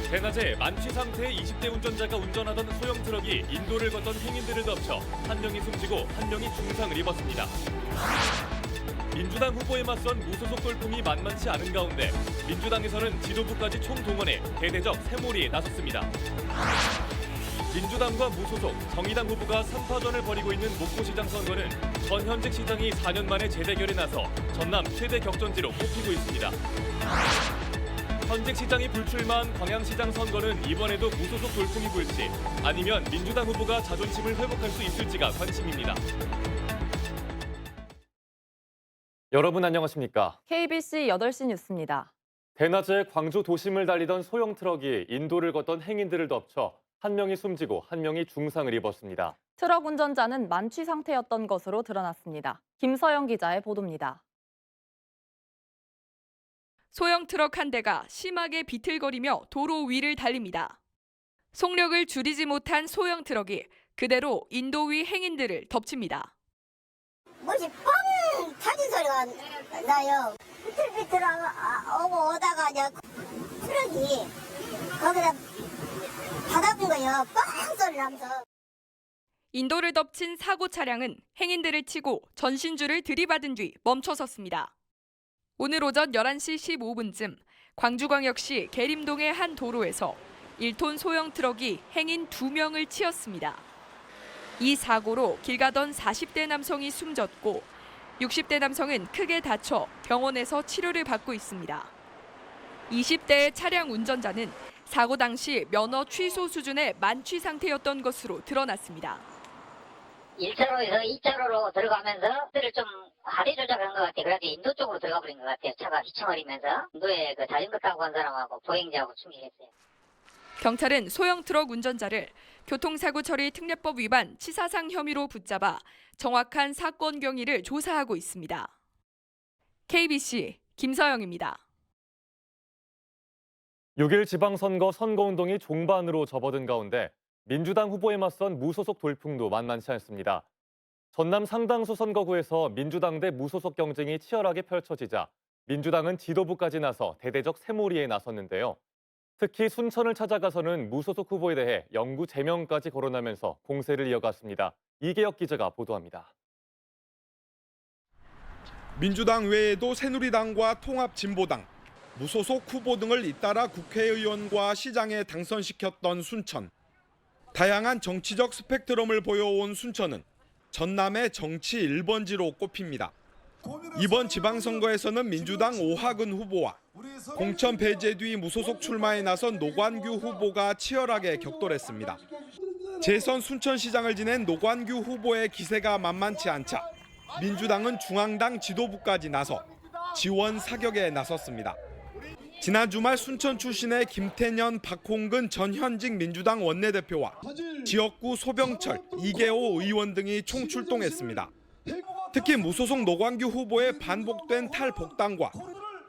대낮에 만취 상태의 20대 운전자가 운전하던 소형 트럭이 인도를 걷던 행인들을 덮쳐 한 명이 숨지고 한 명이 중상을 입었습니다. 민주당 후보에 맞선 무소속 돌풍이 만만치 않은 가운데 민주당에서는 지도부까지 총동원해 대대적 새몰이에 나섰습니다. 민주당과 무소속, 정의당 후보가 3파전을 벌이고 있는 목포시장 선거는 전 현직 시장이 4년 만에 재대결에 나서 전남 최대 격전지로 꼽히고 있습니다. 현직 시장이 불출마한 광양시장 선거는 이번에도 무소속 돌풍이 불지 아니면 민주당 후보가 자존심을 회복할 수 있을지가 관심입니다. 여러분 안녕하십니까? KBC 8시 뉴스입니다. 대낮에 광주 도심을 달리던 소형 트럭이 인도를 걷던 행인들을 덮쳐 한 명이 숨지고 한 명이 중상을 입었습니다. 트럭 운전자는 만취 상태였던 것으로 드러났습니다. 김서영 기자의 보도입니다. 소형 트럭 한 대가 심하게 비틀거리며 도로 위를 달립니다. 속력을 줄이지 못한 소형 트럭이 그대로 인도 위 행인들을 덮칩니다. 뭐지 뻥 터진 소리가 나요. 비틀비틀 오고 오다가 이제 트럭이 거기다 받아본 거예요. 뻥 소리 나면서. 인도를 덮친 사고 차량은 행인들을 치고 전신줄을 들이받은 뒤 멈춰섰습니다. 오늘 오전 11시 15분쯤 광주광역시 계림동의 한 도로에서 1톤 소형 트럭이 행인 2명을 치었습니다. 이 사고로 길 가던 40대 남성이 숨졌고 60대 남성은 크게 다쳐 병원에서 치료를 받고 있습니다. 20대의 차량 운전자는 사고 당시 면허 취소 수준의 만취 상태였던 것으로 드러났습니다. 1차로에서 2차로로 들어가면서 들을 좀 하리 조작한 것 같아요. 그래서 인도 쪽으로 들어가 버린 것 같아요. 차가 휘청거리면서 인도에 그 자전거 타고 간 사람하고 보행자하고 충돌했어요. 경찰은 소형 트럭 운전자를 교통사고 처리 특례법 위반 치사상 혐의로 붙잡아 정확한 사건 경위를 조사하고 있습니다. KBC 김서영입니다. 6일 지방선거 선거운동이 종반으로 접어든 가운데 민주당 후보에 맞선 무소속 돌풍도 만만치 않습니다. 전남 상당수 선거구에서 민주당 대 무소속 경쟁이 치열하게 펼쳐지자 민주당은 지도부까지 나서 대대적 새몰이에 나섰는데요. 특히 순천을 찾아가서는 무소속 후보에 대해 영구 제명까지 거론하면서 공세를 이어갔습니다. 이계혁 기자가 보도합니다. 민주당 외에도 새누리당과 통합진보당, 무소속 후보 등을 잇따라 국회의원과 시장에 당선시켰던 순천. 다양한 정치적 스펙트럼을 보여온 순천은 전남의 정치 1번지로 꼽힙니다. 이번 지방선거에서는 민주당 오하근 후보와 공천 배제 뒤 무소속 출마에 나선 노관규 후보가 치열하게 격돌했습니다. 재선 순천시장을 지낸 노관규 후보의 기세가 만만치 않자 민주당은 중앙당 지도부까지 나서 지원 사격에 나섰습니다. 지난 주말 순천 출신의 김태년, 박홍근 전 현직 민주당 원내대표와 지역구 소병철, 이계호 의원 등이 총출동했습니다. 특히 무소속 노관규 후보의 반복된 탈복당과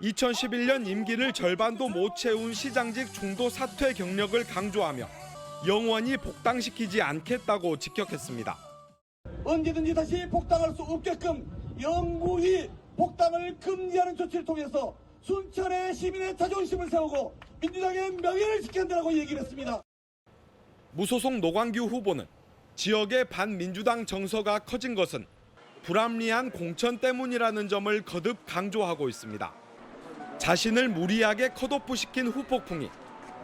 2011년 임기를 절반도 못 채운 시장직 중도 사퇴 경력을 강조하며 영원히 복당시키지 않겠다고 직격했습니다. 언제든지 다시 복당할 수 없게끔 영구히 복당을 금지하는 조치를 통해서 순천의 시민의 자존심을 세우고 민주당의 명예를 지킨다고 얘기를 했습니다. 무소속 노관규 후보는 지역의 반민주당 정서가 커진 것은 불합리한 공천 때문이라는 점을 거듭 강조하고 있습니다. 자신을 무리하게 컷오프시킨 후폭풍이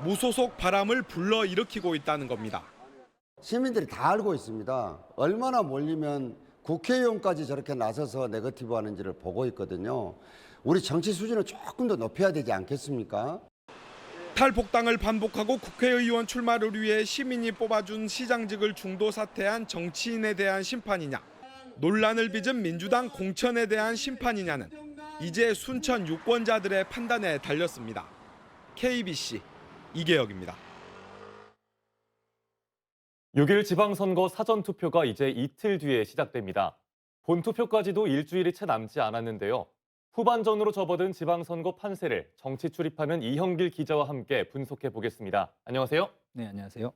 무소속 바람을 불러일으키고 있다는 겁니다. 시민들이 다 알고 있습니다. 얼마나 몰리면 국회의원까지 저렇게 나서서 네거티브 하는지를 보고 있거든요. 우리 정치 수준을 조금 더 높여야 되지 않겠습니까? 탈복당을 반복하고 국회의원 출마를 위해 시민이 뽑아준 시장직을 중도 사퇴한 정치인에 대한 심판이냐, 논란을 빚은 민주당 공천에 대한 심판이냐는 이제 순천 유권자들의 판단에 달렸습니다. KBC 이계혁입니다. 6일 지방선거 사전투표가 이제 이틀 뒤에 시작됩니다. 본투표까지도 일주일이 채 남지 않았는데요. 후반전으로 접어든 지방선거 판세를 정치 출입하는 이형길 기자와 함께 분석해 보겠습니다. 안녕하세요. 네, 안녕하세요.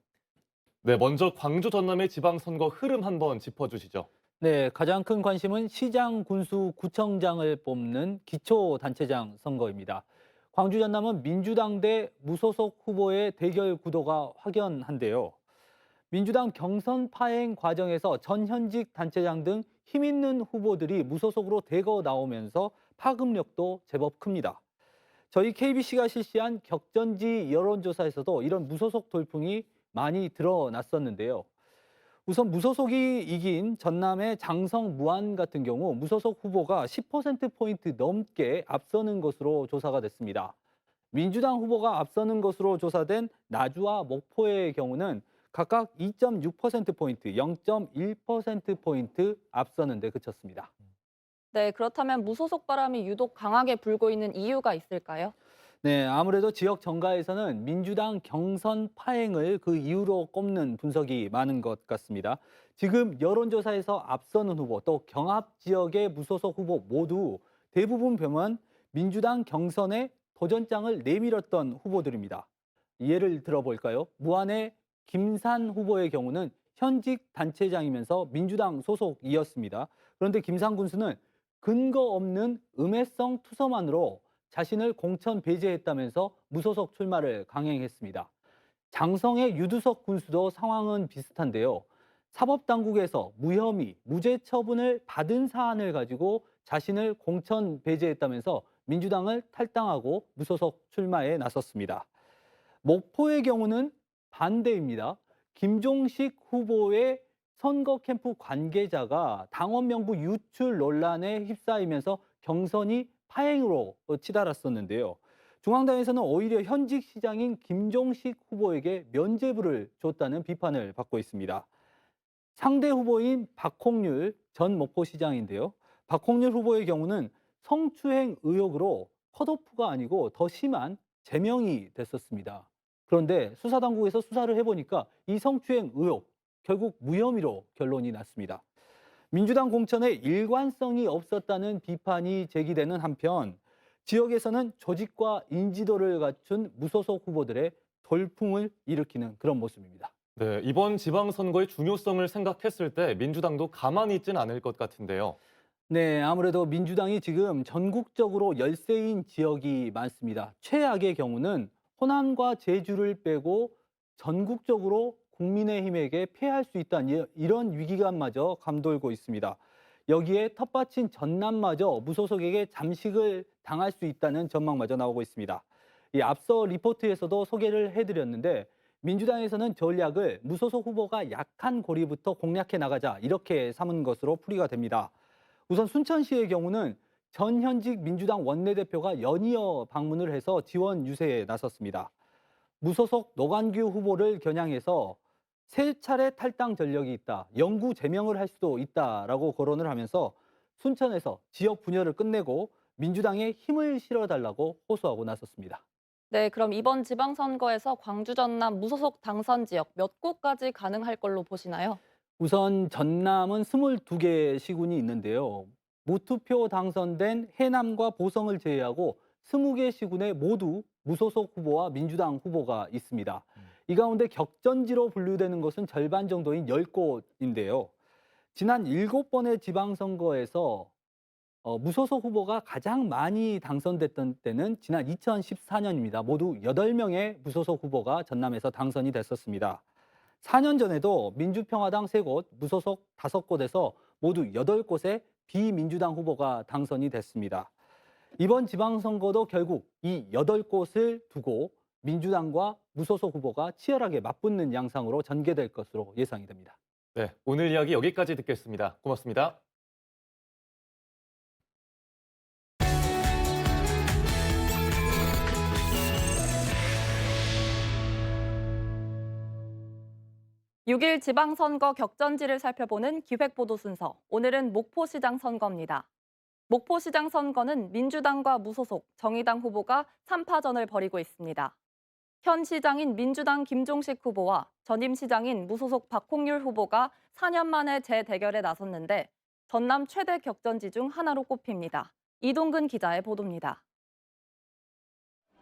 네, 먼저 광주 전남의 지방선거 흐름 한번 짚어주시죠. 네, 가장 큰 관심은 시장, 군수, 구청장을 뽑는 기초단체장 선거입니다. 광주 전남은 민주당 대 무소속 후보의 대결 구도가 확연한데요. 민주당 경선 파행 과정에서 전 현직 단체장 등 힘 있는 후보들이 무소속으로 대거 나오면서 파급력도 제법 큽니다. 저희 KBC가 실시한 격전지 여론조사에서도 이런 무소속 돌풍이 많이 드러났었는데요. 우선 무소속이 이긴 전남의 장성 무안 같은 경우 무소속 후보가 10%포인트 넘게 앞서는 것으로 조사가 됐습니다. 민주당 후보가 앞서는 것으로 조사된 나주와 목포의 경우는 각각 2.6%포인트, 0.1%포인트 앞서는 데 그쳤습니다. 네, 그렇다면 무소속 바람이 유독 강하게 불고 있는 이유가 있을까요? 네, 아무래도 지역 정가에서는 민주당 경선 파행을 그 이유로 꼽는 분석이 많은 것 같습니다. 지금 여론조사에서 앞서는 후보 또 경합 지역의 무소속 후보 모두 대부분 보면 민주당 경선에 도전장을 내밀었던 후보들입니다. 예를 들어볼까요? 무안의 김산 후보의 경우는 현직 단체장이면서 민주당 소속이었습니다. 그런데 김산 군수는 근거 없는 음해성 투서만으로 자신을 공천 배제했다면서 무소속 출마를 강행했습니다. 장성의 유두석 군수도 상황은 비슷한데요. 사법당국에서 무혐의, 무죄 처분을 받은 사안을 가지고 자신을 공천 배제했다면서 민주당을 탈당하고 무소속 출마에 나섰습니다. 목포의 경우는 반대입니다. 김종식 후보의 선거 캠프 관계자가 당원 명부 유출 논란에 휩싸이면서 경선이 파행으로 치달았었는데요. 중앙당에서는 오히려 현직 시장인 김종식 후보에게 면죄부를 줬다는 비판을 받고 있습니다. 상대 후보인 박홍률 전 목포시장인데요. 박홍률 후보의 경우는 성추행 의혹으로 컷오프가 아니고 더 심한 제명이 됐었습니다. 그런데 수사당국에서 수사를 해보니까 이 성추행 의혹 결국 무혐의로 결론이 났습니다. 민주당 공천에 일관성이 없었다는 비판이 제기되는 한편 지역에서는 조직과 인지도를 갖춘 무소속 후보들의 돌풍을 일으키는 그런 모습입니다. 네, 이번 지방선거의 중요성을 생각했을 때 민주당도 가만히 있진 않을 것 같은데요. 네, 아무래도 민주당이 지금 전국적으로 열세인 지역이 많습니다. 최악의 경우는 호남과 제주를 빼고 전국적으로 국민의힘에게 패할 수 있다는 이런 위기감마저 감돌고 있습니다. 여기에 텃밭인 전남마저 무소속에게 잠식을 당할 수 있다는 전망마저 나오고 있습니다. 이 앞서 리포트에서도 소개를 해드렸는데 민주당에서는 전략을 무소속 후보가 약한 고리부터 공략해 나가자 이렇게 삼은 것으로 풀이가 됩니다. 우선 순천시의 경우는 전 현직 민주당 원내대표가 연이어 방문을 해서 지원 유세에 나섰습니다. 무소속 노관규 후보를 겨냥해서 3차례 탈당 전력이 있다, 영구 제명을 할 수도 있다라고 거론을 하면서 순천에서 지역 분열을 끝내고 민주당에 힘을 실어달라고 호소하고 나섰습니다. 네, 그럼 이번 지방선거에서 광주 전남 무소속 당선 지역 몇 곳까지 가능할 걸로 보시나요? 우선 전남은 22개 시군이 있는데요. 무투표 당선된 해남과 보성을 제외하고 20개 시군에 모두 무소속 후보와 민주당 후보가 있습니다. 이 가운데 격전지로 분류되는 것은 절반 정도인 10곳인데요. 지난 7번의 지방선거에서 무소속 후보가 가장 많이 당선됐던 때는 지난 2014년입니다. 모두 8명의 무소속 후보가 전남에서 당선이 됐었습니다. 4년 전에도 민주평화당 3곳, 무소속 5곳에서 모두 8곳의 비민주당 후보가 당선이 됐습니다. 이번 지방선거도 결국 이 8곳을 두고 민주당과 무소속 후보가 치열하게 맞붙는 양상으로 전개될 것으로 예상이 됩니다. 네, 오늘 이야기 여기까지 듣겠습니다. 고맙습니다. (6일) 지방선거 격전지를 살펴보는 기획보도 순서. 오늘은 목포시장 선거입니다. 목포시장 선거는 민주당과 무소속, 정의당 후보가 3파전을 벌이고 있습니다. 현 시장인 민주당 김종식 후보와 전임 시장인 무소속 박홍률 후보가 4년 만에 재대결에 나섰는데 전남 최대 격전지 중 하나로 꼽힙니다. 이동근 기자의 보도입니다.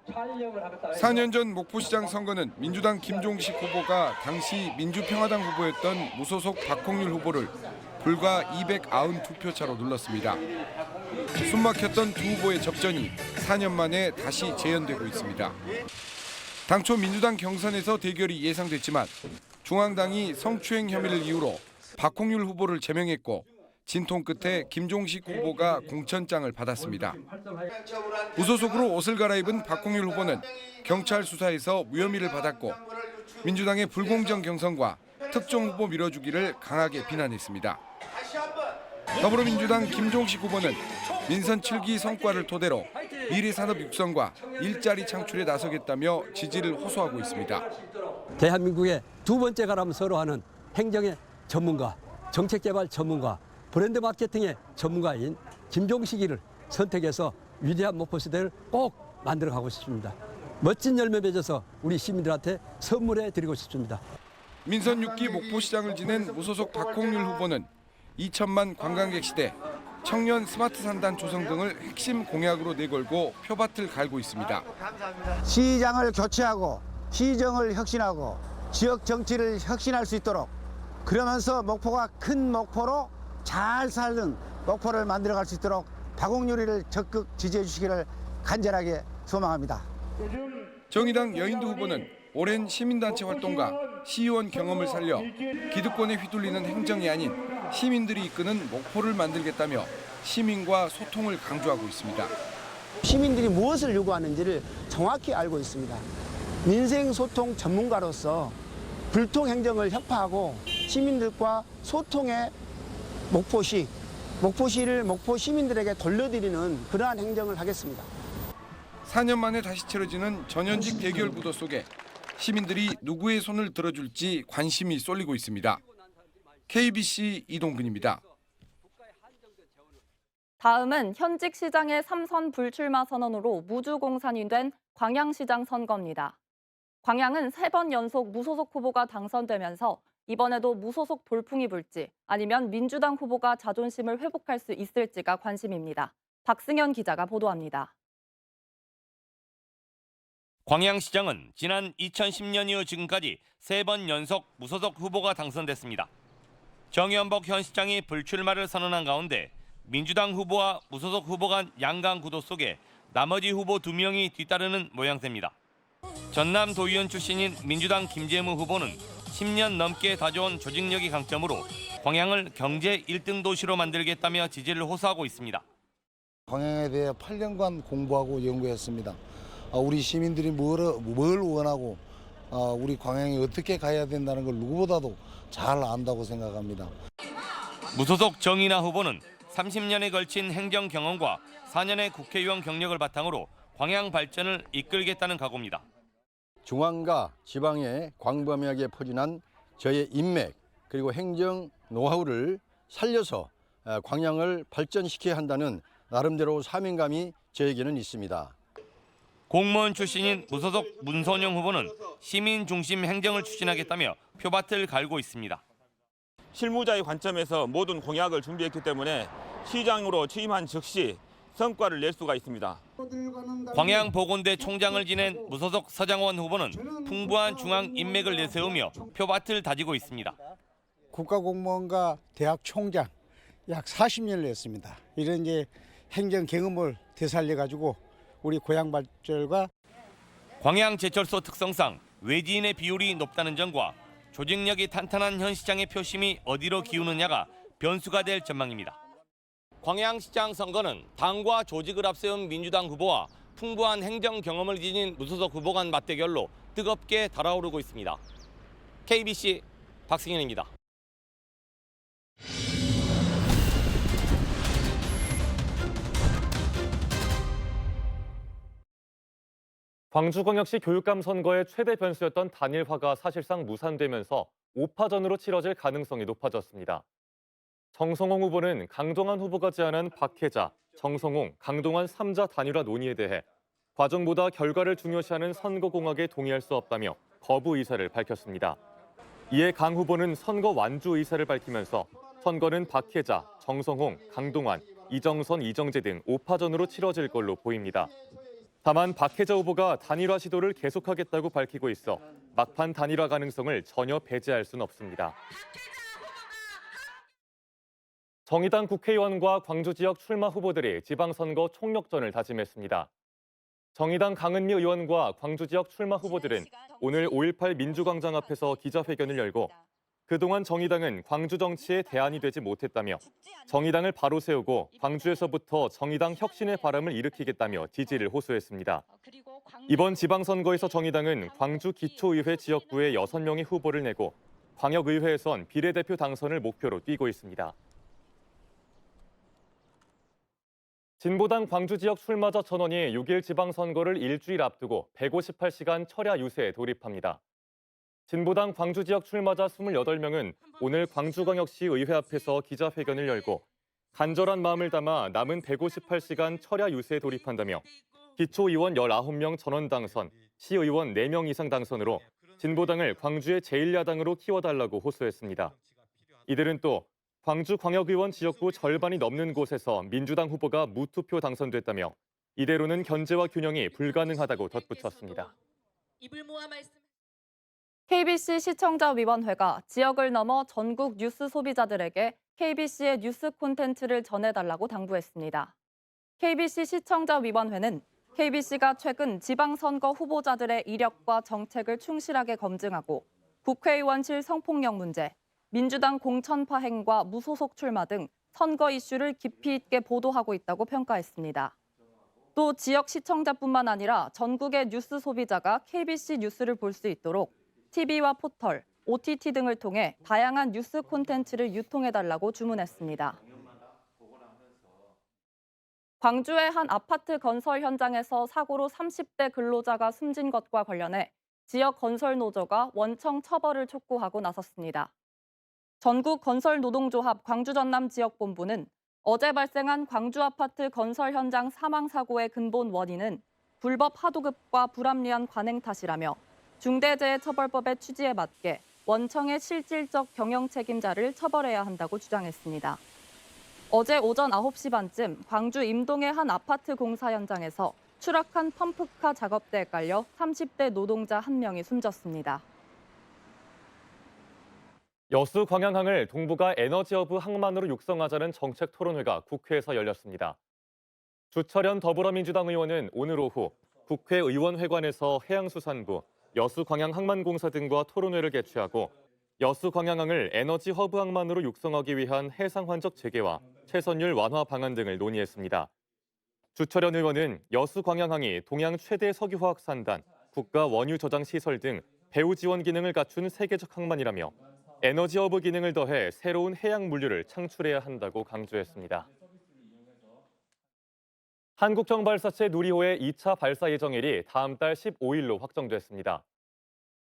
4년 전 목포시장 선거는 민주당 김종식 후보가 당시 민주평화당 후보였던 무소속 박홍률 후보를 불과 292표 차로 눌렀습니다. 숨막혔던 두 후보의 접전이 4년 만에 다시 재연되고 있습니다. 당초 민주당 경선에서 대결이 예상됐지만 중앙당이 성추행 혐의를 이유로 박홍률 후보를 제명했고 진통 끝에 김종식 후보가 공천장을 받았습니다. 무소속으로 옷을 갈아입은 박홍률 후보는 경찰 수사에서 무혐의를 받았고 민주당의 불공정 경선과 특정 후보 밀어주기를 강하게 비난했습니다. 더불어민주당 김종식 후보는 민선 7기 성과를 토대로 미래산업 육성과 일자리 창출에 나서겠다며 지지를 호소하고 있습니다. 대한민국의 두 번째 가람 서로 하는 행정의 전문가, 정책개발 전문가, 브랜드 마케팅의 전문가인 김종식이를 선택해서 위대한 목포시대를 꼭 만들어가고 싶습니다. 멋진 열매 맺어서 우리 시민들한테 선물해 드리고 싶습니다. 민선 6기 목포시장을 지낸 무소속 박홍률 후보는 2천만 관광객 시대, 청년 스마트 산단 조성 등을 핵심 공약으로 내걸고 표밭을 갈고 있습니다. 시장을 교체하고 시정을 혁신하고 지역 정치를 혁신할 수 있도록 그러면서 목포가 큰 목포로 잘 살는 목포를 만들어갈 수 있도록 박홍률이를 적극 지지해 주시기를 간절하게 소망합니다. 정의당 여인도 후보는 오랜 시민단체 활동과 시의원 경험을 살려 기득권에 휘둘리는 행정이 아닌 시민들이 이끄는 목포를 만들겠다며 시민과 소통을 강조하고 있습니다. 시민들이 무엇을 요구하는지를 정확히 알고 있습니다. 민생소통 전문가로서 불통행정을 혁파하고 시민들과 소통의 목포시를 목포 시민들에게 돌려드리는 그러한 행정을 하겠습니다. 4년 만에 다시 치러지는 전현직 대결 구도 속에 시민들이 누구의 손을 들어줄지 관심이 쏠리고 있습니다. KBC 이동근입니다. 다음은 현직 시장의 3선 불출마 선언으로 무주공산이 된 광양시장 선거입니다. 광양은 3번 연속 무소속 후보가 당선되면서 이번에도 무소속 돌풍이 불지 아니면 민주당 후보가 자존심을 회복할 수 있을지가 관심입니다. 박승현 기자가 보도합니다. 광양시장은 지난 2010년 이후 지금까지 3번 연속 무소속 후보가 당선됐습니다. 정연복 현 시장이 불출마를 선언한 가운데 민주당 후보와 무소속 후보 간 양강 구도 속에 나머지 후보 2명이 뒤따르는 모양새입니다. 전남 도의원 출신인 민주당 김재무 후보는 10년 넘게 다져온 조직력이 강점으로 광양을 경제 1등 도시로 만들겠다며 지지를 호소하고 있습니다. 광양에 대해 8년간 공부하고 연구했습니다. 우리 시민들이 뭘 원하고 우리 광양이 어떻게 가야 된다는 걸 누구보다도 잘 안다고 생각합니다. 무소속 정인아 후보는 30년에 걸친 행정 경험과 4년의 국회의원 경력을 바탕으로 광양 발전을 이끌겠다는 각오입니다. 중앙과 지방에 광범위하게 포진한 저의 인맥 그리고 행정 노하우를 살려서 광양을 발전시켜야 한다는 나름대로 사명감이 저에게는 있습니다. 공무원 출신인 무소속 문선영 후보는 시민 중심 행정을 추진하겠다며 표밭을 갈고 있습니다. 실무자의 관점에서 모든 공약을 준비했기 때문에 시장으로 취임한 즉시 성과를 낼 수가 있습니다. 광양보건대 총장을 지낸 무소속 서장원 후보는 풍부한 중앙 인맥을 내세우며 표밭을 다지고 있습니다. 국가공무원과 대학 총장 약 40년을 했습니다. 이런 이제 행정 경험을 되살려가지고 우리 고향 발전과 광양제철소 특성상 외지인의 비율이 높다는 점과 조직력이 탄탄한 현 시장의 표심이 어디로 기우느냐가 변수가 될 전망입니다. 광양시장 선거는 당과 조직을 앞세운 민주당 후보와 풍부한 행정 경험을 지닌 무소속 후보 간 맞대결로 뜨겁게 달아오르고 있습니다. KBC 박승현입니다. 광주광역시 교육감 선거의 최대 변수였던 단일화가 사실상 무산되면서 5파전으로 치러질 가능성이 높아졌습니다. 정성홍 후보는 강동원 후보가 제안한 박혜자, 정성홍, 강동원 3자 단일화 논의에 대해 과정보다 결과를 중요시하는 선거공학에 동의할 수 없다며 거부 의사를 밝혔습니다. 이에 강 후보는 선거 완주 의사를 밝히면서 선거는 박혜자, 정성홍, 강동원, 이정선, 이정재 등 5파전으로 치러질 걸로 보입니다. 다만 박혜자 후보가 단일화 시도를 계속하겠다고 밝히고 있어 막판 단일화 가능성을 전혀 배제할 수는 없습니다. 정의당 국회의원과 광주 지역 출마 후보들이 지방선거 총력전을 다짐했습니다. 정의당 강은미 의원과 광주 지역 출마 후보들은 오늘 5.18 민주광장 앞에서 기자회견을 열고 그동안 정의당은 광주 정치에 대안이 되지 못했다며 정의당을 바로 세우고 광주에서부터 정의당 혁신의 바람을 일으키겠다며 지지를 호소했습니다. 이번 지방선거에서 정의당은 광주 기초의회 지역구에 6명의 후보를 내고 광역의회에선 비례대표 당선을 목표로 뛰고 있습니다. 진보당 광주 지역 출마자 전원이 6일 지방선거를 일주일 앞두고 158시간 철야 유세에 돌입합니다. 진보당 광주 지역 출마자 28명은 오늘 광주광역시 의회 앞에서 기자회견을 열고 간절한 마음을 담아 남은 158시간 철야 유세에 돌입한다며 기초의원 19명 전원 당선, 시의원 4명 이상 당선으로 진보당을 광주의 제1야당으로 키워달라고 호소했습니다. 이들은 또 광주광역의원 지역구 절반이 넘는 곳에서 민주당 후보가 무투표 당선됐다며 이대로는 견제와 균형이 불가능하다고 덧붙였습니다. KBC 시청자위원회가 지역을 넘어 전국 뉴스 소비자들에게 KBC의 뉴스 콘텐츠를 전해달라고 당부했습니다. KBC 시청자위원회는 KBC가 최근 지방선거 후보자들의 이력과 정책을 충실하게 검증하고 국회의원실 성폭력 문제, 민주당 공천파 행과 무소속 출마 등 선거 이슈를 깊이 있게 보도하고 있다고 평가했습니다. 또 지역 시청자뿐만 아니라 전국의 뉴스 소비자가 KBC 뉴스를 볼 수 있도록 TV와 포털, OTT 등을 통해 다양한 뉴스 콘텐츠를 유통해달라고 주문했습니다. 광주의 한 아파트 건설 현장에서 사고로 30대 근로자가 숨진 것과 관련해 지역 건설 노조가 원청 처벌을 촉구하고 나섰습니다. 전국 건설노동조합 광주전남 지역본부는 어제 발생한 광주 아파트 건설 현장 사망 사고의 근본 원인은 불법 하도급과 불합리한 관행 탓이라며 중대재해처벌법의 취지에 맞게 원청의 실질적 경영 책임자를 처벌해야 한다고 주장했습니다. 어제 오전 9시 반쯤 광주 임동의 한 아파트 공사 현장에서 추락한 펌프카 작업대에 깔려 30대 노동자 1명이 숨졌습니다. 여수 광양항을 동북아 에너지허브 항만으로 육성하자는 정책 토론회가 국회에서 열렸습니다. 주철현 더불어민주당 의원은 오늘 오후 국회의원회관에서 해양수산부, 여수광양항만공사 등과 토론회를 개최하고 여수광양항을 에너지허브 항만으로 육성하기 위한 해상환적 재개와 최선율 완화 방안 등을 논의했습니다. 주철현 의원은 여수광양항이 동양 최대 석유화학산단, 국가 원유 저장 시설 등 배후 지원 기능을 갖춘 세계적 항만이라며 에너지허브 기능을 더해 새로운 해양 물류를 창출해야 한다고 강조했습니다. 한국정발사체 누리호의 2차 발사 예정일이 다음 달 15일로 확정됐습니다.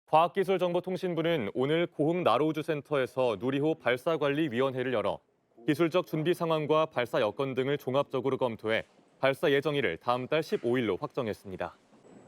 과학기술정보통신부는 오늘 고흥나로우주센터에서 누리호 발사관리위원회를 열어 기술적 준비 상황과 발사 여건 등을 종합적으로 검토해 발사 예정일을 다음 달 15일로 확정했습니다.